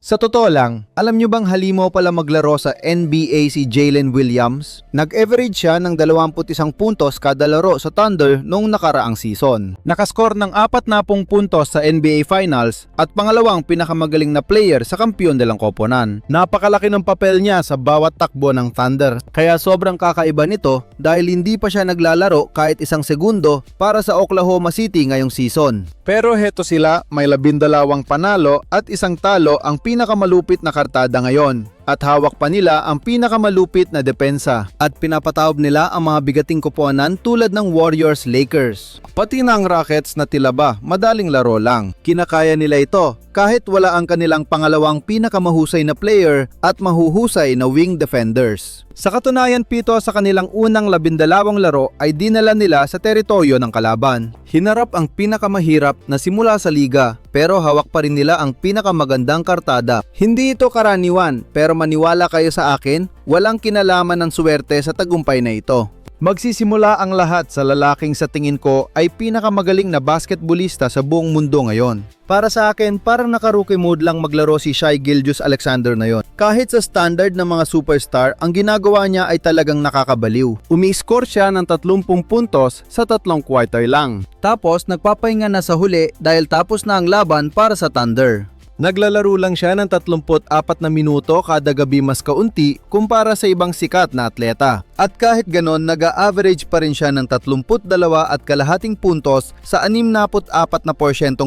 Sa totoo lang, alam nyo bang halimaw pala maglaro sa NBA si Jalen Williams? Nag-average siya ng 21 puntos kada laro sa Thunder noong nakaraang season. Nakascore ng 40 puntos sa NBA Finals at pangalawang pinakamagaling na player sa kampiyon nilang koponan. Napakalaki ng papel niya sa bawat takbo ng Thunder, kaya sobrang kakaiba nito dahil hindi pa siya naglalaro kahit isang segundo para sa Oklahoma City ngayong season. Pero heto sila, may 12 panalo at isang talo ang pinakamalupit na kartada ngayon. At hawak pa nila ang pinakamalupit na depensa. At pinapataob nila ang mga bigating koponan tulad ng Warriors, Lakers. Pati na ang Rockets na tila ba, madaling laro lang. Kinakaya nila ito kahit wala ang kanilang pangalawang pinakamahusay na player at mahuhusay na wing defenders. Sa katunayan, 7 sa kanilang unang 12 laro ay dinala nila sa teritoryo ng kalaban. Hinarap ang pinakamahirap na simula sa liga, pero hawak pa rin nila ang pinakamagandang kartada. Hindi ito karaniwan, pero maniwala kayo sa akin, walang kinalaman ng swerte sa tagumpay na ito. Magsisimula ang lahat sa lalaking sa tingin ko ay pinakamagaling na basketballista sa buong mundo ngayon. Para sa akin, parang naka-rookie mode lang maglaro si Shai Gilgeous-Alexander na yon. Kahit sa standard ng mga superstar, ang ginagawa niya ay talagang nakakabaliw. Umi-score siya ng 30 puntos sa 3 quarter lang. Tapos nagpapahinga na sa huli dahil tapos na ang laban para sa Thunder. Naglalaro lang siya ng 34 na minuto kada gabi mas kaunti kumpara sa ibang sikat na atleta. At kahit ganon, nag-a-average pa rin siya ng 32.5 puntos sa 64%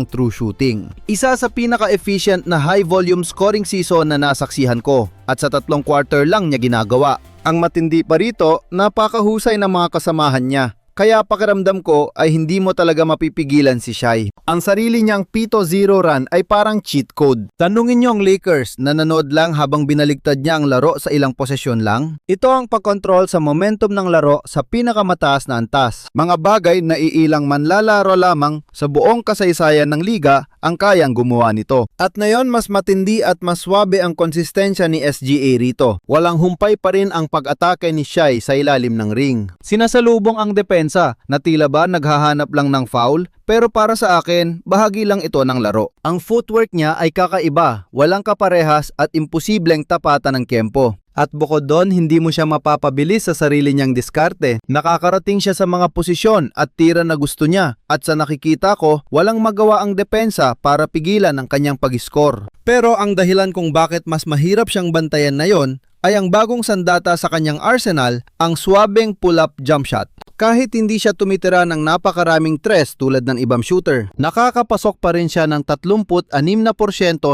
true shooting. Isa sa pinaka-efficient na high-volume scoring season na nasaksihan ko at sa 3 quarter lang niya ginagawa. Ang matindi pa rito, napakahusay ng mga kasamahan niya. Kaya pakiramdam ko ay hindi mo talaga mapipigilan si Shai. Ang sarili niyang 7-0 run ay parang cheat code. Tanungin niyo ang Lakers na nanood lang habang binaligtad niya ang laro sa ilang posesyon lang. Ito ang pag-control sa momentum ng laro sa pinakamataas na antas. Mga bagay na iilang manlalaro lamang sa buong kasaysayan ng liga ang kayang gumawa nito. At ngayon mas matindi at mas swabe ang konsistensya ni SGA rito. Walang humpay pa rin ang pag-atake ni Shai sa ilalim ng ring. Sinasalubong ang depensa na tila ba naghahanap lang ng foul, pero para sa akin, bahagi lang ito ng laro. Ang footwork niya ay kakaiba, walang kaparehas at imposibleng tapatan ng kempo. At bukod doon, hindi mo siya mapapabilis sa sarili niyang diskarte. Nakakarating siya sa mga posisyon at tira na gusto niya. At sa nakikita ko, walang magawa ang depensa para pigilan ang kanyang pag-score. Pero ang dahilan kung bakit mas mahirap siyang bantayan na yon ay ang bagong sandata sa kanyang arsenal, ang swabeng pull-up jump shot. Kahit hindi siya tumitira ng napakaraming tres tulad ng ibang shooter, nakakapasok pa rin siya ng 36%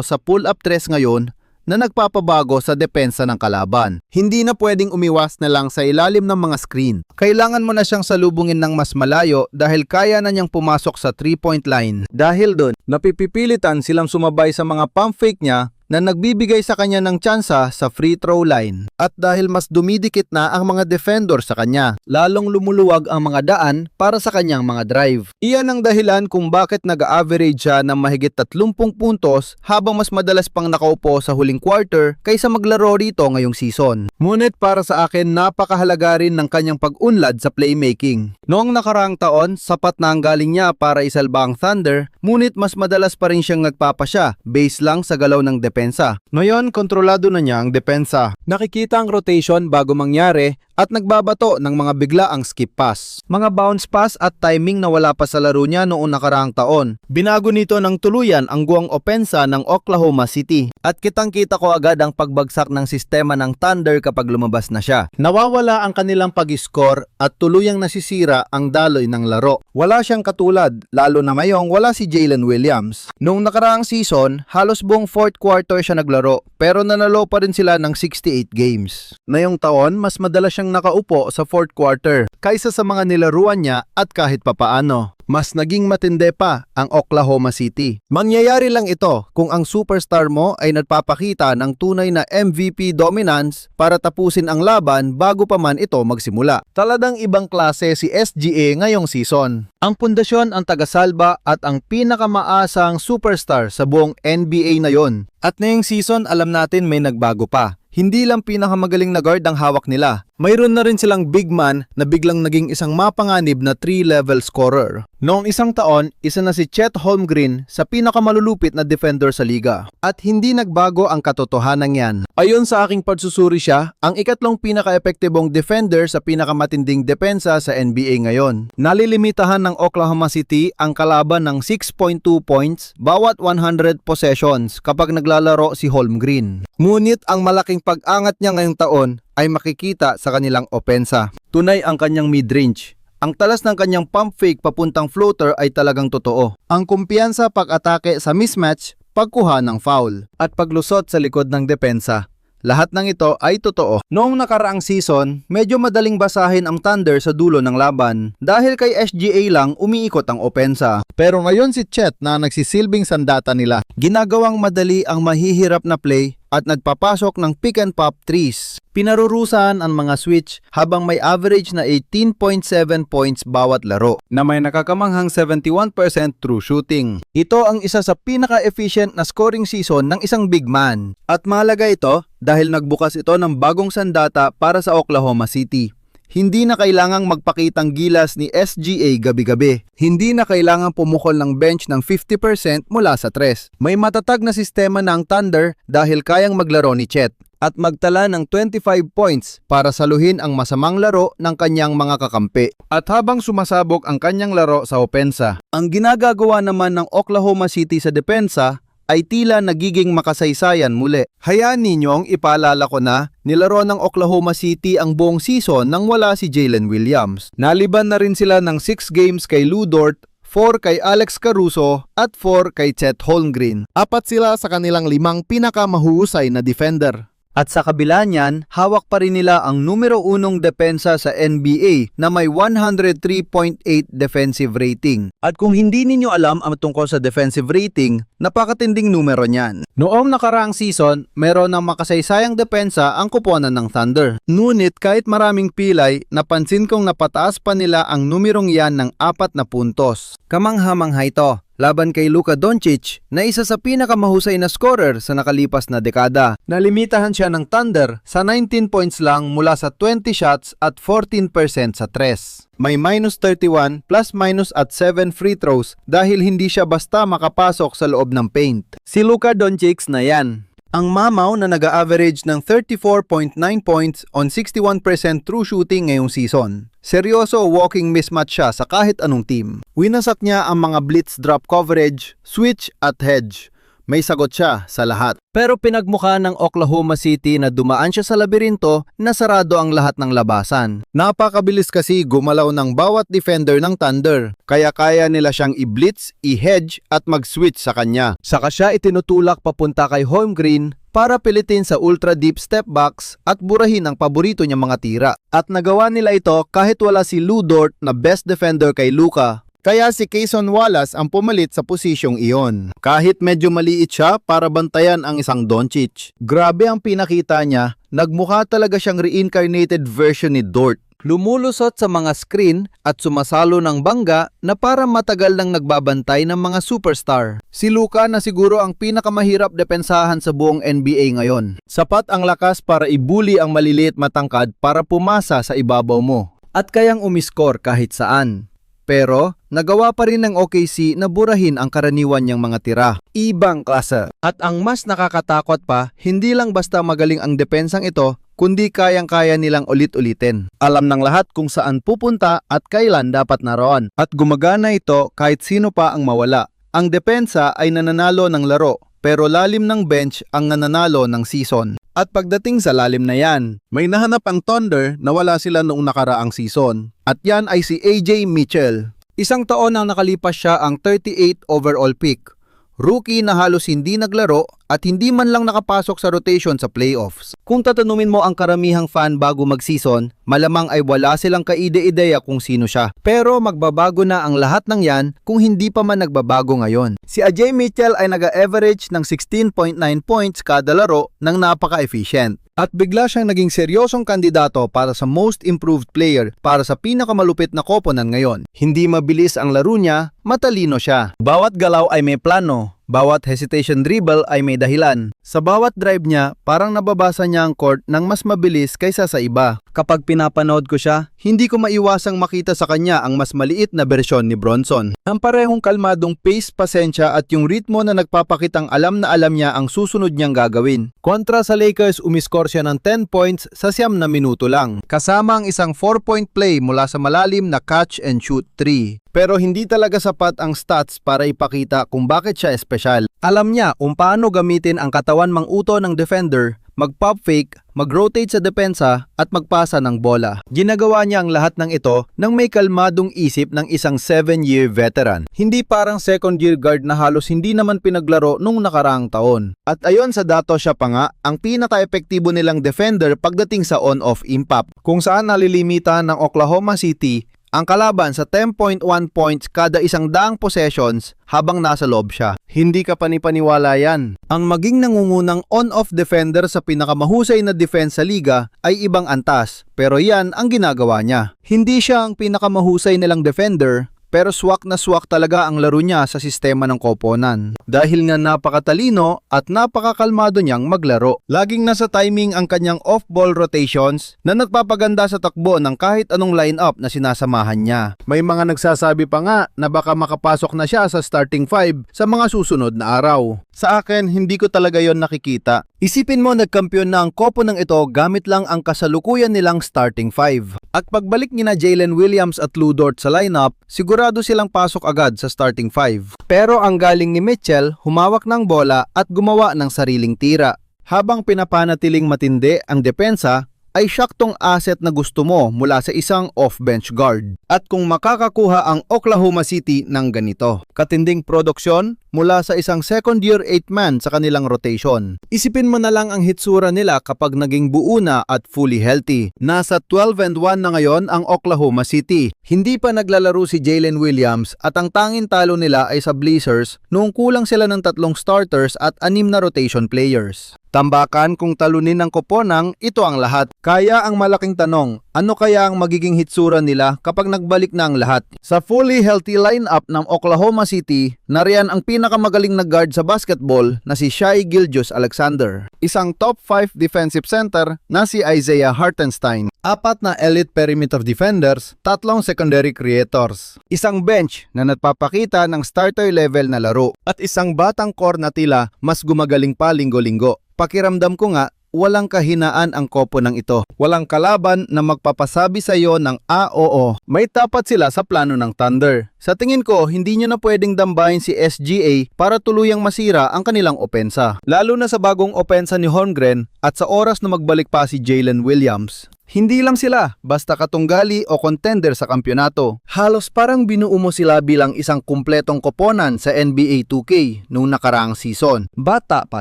sa pull-up tres ngayon na nagpapabago sa depensa ng kalaban. Hindi na pwedeng umiwas na lang sa ilalim ng mga screen. Kailangan mo na siyang salubungin ng mas malayo dahil kaya na niyang pumasok sa 3-point line. Dahil doon, napipilitan silang sumabay sa mga pump fake niya na nagbibigay sa kanya ng tsansa sa free throw line. At dahil mas dumidikit na ang mga defender sa kanya, lalong lumuluwag ang mga daan para sa kanyang mga drive. Iyan ang dahilan kung bakit nag-average siya ng mahigit 30 puntos habang mas madalas pang nakaupo sa huling quarter kaysa maglaro rito ngayong season. Ngunit para sa akin, napakahalaga rin ng kanyang pag-unlad sa playmaking. Noong nakaraang taon, sapat na ang galing niya para isalba ang Thunder, ngunit mas madalas pa rin siyang nagpapasya base lang sa galaw ng depensa. Ngayon, kontrolado na niya ang depensa. Nakikita ang rotation bago mangyari at nagbabato ng mga biglaang skip pass. Mga bounce pass at timing na wala pa sa laro niya noong nakaraang taon. Binago nito ng tuluyan ang guwang opensa ng Oklahoma City. At kitang-kita ko agad ang pagbagsak ng sistema ng Thunder kapag lumabas na siya. Nawawala ang kanilang pag-score at tuluyang nasisira ang daloy ng laro. Wala siyang katulad, lalo na ngayong wala si Jalen Williams. Noong nakaraang season, halos buong 4th quarter siya naglaro, pero nanalo pa rin sila ng 68 games. Ngayong taon, mas madalas siyang nakaupo sa 4th quarter kaysa sa mga nilaruan niya at kahit papaano. Mas naging matindi pa ang Oklahoma City. Mangyayari lang ito kung ang superstar mo ay nagpapakita ng tunay na MVP dominance para tapusin ang laban bago pa man ito magsimula. Talagang ibang klase si SGA ngayong season. Ang pundasyon ang tagasalba at ang pinakamaasang superstar sa buong NBA na yon. At ngayong season, alam natin may nagbago pa. Hindi lang pinakamagaling na guard ang hawak nila. Mayroon na rin silang big man na biglang naging isang mapanganib na 3-level scorer. Noong isang taon, isa na si Chet Holmgren sa pinakamalulupit na defender sa liga. At hindi nagbago ang katotohanan yan. Ayon sa aking pagsusuri siya, ang ikatlong pinaka-epektibong defender sa pinakamatinding depensa sa NBA ngayon. Nalilimitahan ng Oklahoma City ang kalaban ng 6.2 points bawat 100 possessions kapag naglalaro si Holmgren. Ngunit ang malaking pag-angat niya ngayong taon ay makikita sa kanilang opensa. Tunay ang kanyang mid-range. Ang talas ng kanyang pump fake papuntang floater ay talagang totoo. Ang kumpiyansa pag-atake sa mismatch, pagkuha ng foul, at paglusot sa likod ng depensa. Lahat ng ito ay totoo. Noong nakaraang season, medyo madaling basahin ang Thunder sa dulo ng laban dahil kay SGA lang umiikot ang opensa. Pero ngayon si Chet na nagsisilbing sandata nila. Ginagawang madali ang mahihirap na play at nagpapasok ng pick and pop threes. Pinarurusahan ang mga switch habang may average na 18.7 points bawat laro na may nakakamanghang 71% true shooting. Ito ang isa sa pinaka-efficient na scoring season ng isang big man. At mahalaga ito dahil nagbukas ito ng bagong sandata para sa Oklahoma City. Hindi na kailangang magpakitang gilas ni SGA gabi-gabi. Hindi na kailangang pumukol ng bench ng 50% mula sa tres. May matatag na sistema ng Thunder dahil kayang maglaro ni Chet at magtala ng 25 points para saluhin ang masamang laro ng kanyang mga kakampi. At habang sumasabog ang kanyang laro sa opensa, ang ginagagawa naman ng Oklahoma City sa depensa ay tila nagiging makasaysayan muli. Hayaan ninyong ipaalala ko na nilaro ng Oklahoma City ang buong season nang wala si Jalen Williams. Naliban na rin sila ng 6 games kay Lu Dort, 4 kay Alex Caruso at 4 kay Chet Holmgren. 4 sila sa kanilang 5 pinakamahuhusay na defender. At sa kabila niyan, hawak pa rin nila ang numero 1 depensa sa NBA na may 103.8 defensive rating. At kung hindi ninyo alam ang tungkol sa defensive rating, napakatinding numero niyan. Noong nakaraang season, meron ng makasaysayang depensa ang kuponan ng Thunder. Ngunit kahit maraming pilay, napansin kong napataas pa nila ang numerong yan ng 4 na puntos. Kamangha-mangha ito. Laban kay Luka Doncic na isa sa pinakamahusay na scorer sa nakalipas na dekada. Nalimitahan siya ng Thunder sa 19 points lang mula sa 20 shots at 14% sa tres. May minus 31 plus minus at 7 free throws dahil hindi siya basta makapasok sa loob ng paint. Si Luka Doncic na yan. Ang mamaw na nag-a-average ng 34.9 points on 61% true shooting ngayong season. Seryoso walking mismatch siya sa kahit anong team. Winasak niya ang mga blitz drop coverage, switch at hedge. May sagot siya sa lahat. Pero pinagmukha ng Oklahoma City na dumaan siya sa labirinto na sarado ang lahat ng labasan. Napakabilis kasi gumalaw ng bawat defender ng Thunder, kaya kaya nila siyang i-blitz, i-hedge at mag-switch sa kanya. Saka siya itinutulak papunta kay Holmgren para pilitin sa ultra deep step backs at burahin ang paborito niyang mga tira. At nagawa nila ito kahit wala si Lu Dort na best defender kay Luka. Kaya si Cason Wallace ang pumalit sa posisyong iyon. Kahit medyo maliit siya para bantayan ang isang Doncic. Grabe ang pinakita niya, nagmukha talaga siyang reincarnated version ni Dort. Lumulusot sa mga screen at sumasalo ng bangga na para matagal nang nagbabantay ng mga superstar. Si Luka na siguro ang pinakamahirap depensahan sa buong NBA ngayon. Sapat ang lakas para ibuli ang maliliit matangkad para pumasa sa ibabaw mo. At kayang umiskor kahit saan. Pero nagawa pa rin ng OKC na burahin ang karaniwan niyang mga tira. Ibang klase. At ang mas nakakatakot pa, hindi lang basta magaling ang depensang ito, kundi kayang-kaya nilang ulit-ulitin. Alam ng lahat kung saan pupunta at kailan dapat naroon. At gumagana ito kahit sino pa ang mawala. Ang depensa ay nananalo ng laro, pero lalim ng bench ang nananalo ng season. At pagdating sa lalim na yan, may nahanap ang Thunder na wala sila noong nakaraang season. At yan ay si AJ Mitchell. Isang taon nang nakalipas siya ang 38 overall pick. Rookie na halos hindi naglaro at hindi man lang nakapasok sa rotation sa playoffs. Kung tatanungin mo ang karamihang fan bago mag-season, malamang ay wala silang kaide-ideya kung sino siya. Pero magbabago na ang lahat ng yan kung hindi pa man nagbabago ngayon. Si AJ Mitchell ay nag-average ng 16.9 points kada laro ng napaka-efficient. At bigla siyang naging seryosong kandidato para sa most improved player para sa pinakamalupit na koponan ngayon. Hindi mabilis ang laro niya, matalino siya. Bawat galaw ay may plano. Bawat hesitation dribble ay may dahilan. Sa bawat drive niya, parang nababasa niya ang court ng mas mabilis kaysa sa iba. Kapag pinapanood ko siya, hindi ko maiwasang makita sa kanya ang mas maliit na bersyon ni Bronson. Ang parehong kalmadong pace, pasensya at yung ritmo na nagpapakitang alam na alam niya ang susunod niyang gagawin. Kontra sa Lakers, umiskor siya ng 10 points sa 9 na minuto lang. Kasama ang isang 4-point play mula sa malalim na catch and shoot 3. Pero hindi talaga sapat ang stats para ipakita kung bakit siya espesyal. Alam niya kung paano gamitin ang katawan mang-uto ng defender, mag-pop fake, mag-rotate sa depensa at magpasa ng bola. Ginagawa niya ang lahat ng ito nang may kalmadong isip ng isang 7-year veteran. Hindi parang second-year guard na halos hindi naman pinaglaro nung nakaraang taon. At ayon sa datos siya pa nga, ang pinaka-epektibo nilang defender pagdating sa on-off impact, kung saan nalilimitan ng Oklahoma City ang kalaban sa 10.1 points kada 100 possessions habang nasa loob siya. Hindi ka panipaniwala yan. Ang maging nangungunang on-off defender sa pinakamahusay na defense sa liga ay ibang antas, pero yan ang ginagawa niya. Hindi siya ang pinakamahusay nilang defender, pero swak na swak talaga ang laro niya sa sistema ng koponan. Dahil nga napakatalino at napakakalmado niyang maglaro. Laging nasa timing ang kanyang off-ball rotations na nagpapaganda sa takbo ng kahit anong lineup na sinasamahan niya. May mga nagsasabi pa nga na baka makapasok na siya sa starting 5 sa mga susunod na araw. Sa akin, hindi ko talaga yon nakikita. Isipin mo nagkampiyon na ang koponang ito gamit lang ang kasalukuyan nilang starting 5. At pagbalik ni na Jalen Williams at Lu Dort sa lineup, sigurado silang pasok agad sa starting 5. Pero ang galing ni Mitchell, humawak ng bola at gumawa ng sariling tira. Habang pinapanatiling matindi ang depensa, ay syaktong asset na gusto mo mula sa isang off-bench guard. At kung makakakuha ang Oklahoma City ng ganito, katinding produksyon mula sa isang second-year 8-man sa kanilang rotation. Isipin mo na lang ang hitsura nila kapag naging buo na at fully healthy. Nasa 12-1 na ngayon ang Oklahoma City. Hindi pa naglalaro si Jalen Williams at ang tanging talo nila ay sa Blazers noong kulang sila ng 3 starters at 6 na rotation players. Tambakan kung talunin ng koponang, ito ang lahat. Kaya ang malaking tanong, ano kaya ang magiging hitsura nila kapag nagbalik na ang lahat? Sa fully healthy lineup ng Oklahoma City, nariyan ang pinakamagaling na guard sa basketball na si Shai Gilgeous-Alexander. Isang top 5 defensive center na si Isaiah Hartenstein. 4 na elite perimeter defenders, 3 secondary creators. Isang bench na nagpapakita ng starter level na laro. At isang batang core na tila mas gumagaling pa linggo-linggo. Pakiramdam ko nga, walang kahinaan ang koponang ito. Walang kalaban na magpapasabi sa iyo ng oo. May tapat sila sa plano ng Thunder. Sa tingin ko, hindi nyo na pwedeng dambahin si SGA para tuluyang masira ang kanilang opensa. Lalo na sa bagong opensa ni Holmgren at sa oras na magbalik pa si Jalen Williams. Hindi lang sila basta katunggali o contender sa kampyonato. Halos parang binuo mo sila bilang isang kumpletong koponan sa NBA 2K noong nakaraang season. Bata pa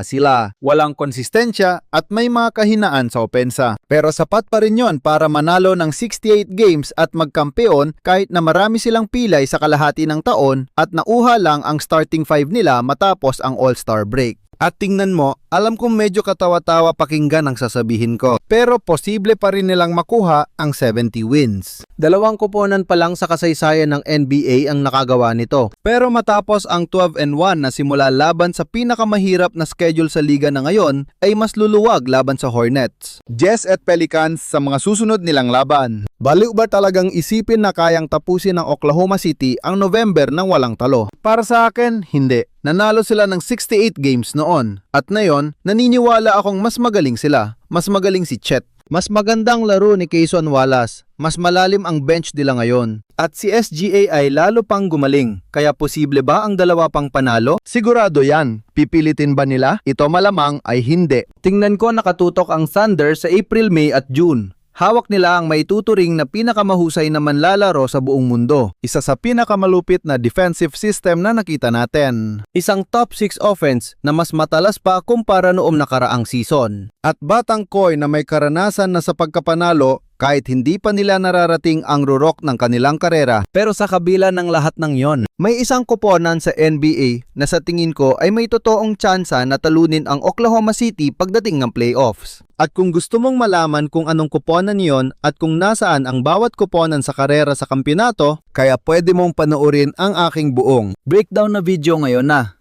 sila, walang konsistensya at may mga kahinaan sa opensa. Pero sapat pa rin yon para manalo ng 68 games at magkampeon kahit na marami silang pilay sa kalahati ng taon at nauha lang ang starting 5 nila matapos ang All-Star break. At tingnan mo, alam kong medyo katawa-tawa pakinggan ang sasabihin ko. Pero posible pa rin nilang makuha ang 70 wins. 2 koponan pa lang sa kasaysayan ng NBA ang nakagawa nito. Pero matapos ang 12-1 na simula laban sa pinakamahirap na schedule sa liga na ngayon, ay mas luluwag laban sa Hornets, Jazz at Pelicans sa mga susunod nilang laban. Baliw ba talagang isipin na kayang tapusin ng Oklahoma City ang November ng walang talo? Para sa akin, hindi. Nanalo sila ng 68 games noon. At ngayon, naniniwala akong mas magaling sila. Mas magaling si Chet. Mas magandang laro ni Cason Wallace. Mas malalim ang bench nila ngayon. At si SGA ay lalo pang gumaling. Kaya posible ba ang 2 pang panalo? Sigurado yan. Pipilitin ba nila? Ito malamang ay hindi. Tingnan ko nakatutok ang Thunder sa April, May at June. Hawak nila ang maituturing na pinakamahusay na manlalaro sa buong mundo. Isa sa pinakamalupit na defensive system na nakita natin. Isang top 6 offense na mas matalas pa kumpara noong nakaraang season. At batang Koy na may karanasan na sa pagkapanalo kahit hindi pa nila nararating ang rurok ng kanilang karera. Pero sa kabila ng lahat ng yon, may isang koponan sa NBA na sa tingin ko ay may totoong tsansa na talunin ang Oklahoma City pagdating ng playoffs. At kung gusto mong malaman kung anong koponan yon at kung nasaan ang bawat koponan sa karera sa kampyonato, kaya pwede mong panoorin ang aking buong breakdown na video ngayon na.